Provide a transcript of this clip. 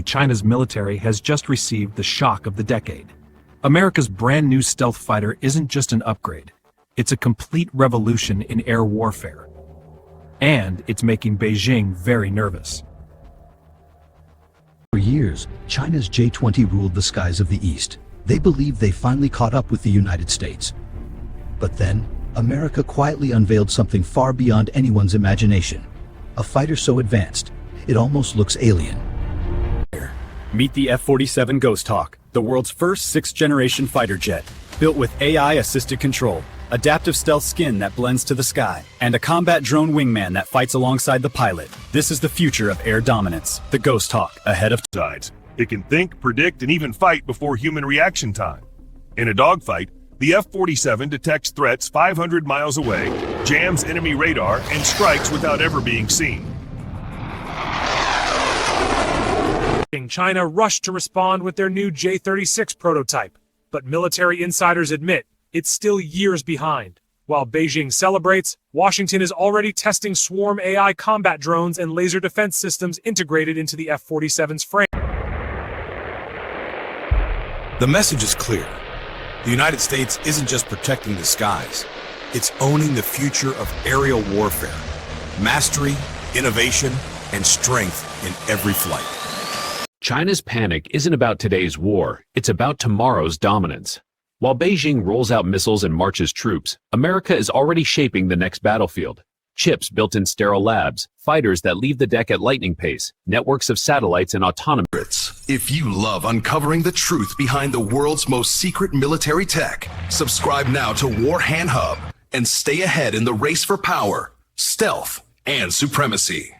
China's military has just received the shock of the decade. America's brand new stealth fighter isn't just an upgrade, it's a complete revolution in air warfare. And it's making Beijing very nervous. For years, China's J-20 ruled the skies of the East. They believed they finally caught up with the United States. But then, America quietly unveiled something far beyond anyone's imagination. A fighter so advanced, it almost looks alien. Meet the F-47 Ghost Hawk, the world's first sixth-generation fighter jet. Built with AI-assisted control, adaptive stealth skin that blends to the sky, and a combat drone wingman that fights alongside the pilot. This is the future of air dominance. The Ghost Hawk, ahead of sides. It can think, predict, and even fight before human reaction time. In a dogfight, the F-47 detects threats 500 miles away, jams enemy radar, and strikes without ever being seen. China rushed to respond with their new J-36 prototype, but military insiders admit it's still years behind. While Beijing celebrates, Washington is already testing swarm AI combat drones and laser defense systems integrated into the F-47's frame. The message is clear. The United States isn't just protecting the skies, it's owning the future of aerial warfare. Mastery, innovation, and strength in every flight. China's panic isn't about today's war, it's about tomorrow's dominance. While Beijing rolls out missiles and marches troops, America is already shaping the next battlefield. Chips built in sterile labs, fighters that leave the deck at lightning pace, networks of satellites and autonomy. If you love uncovering the truth behind the world's most secret military tech, subscribe now to War Hand Hub and stay ahead in the race for power, stealth, and supremacy.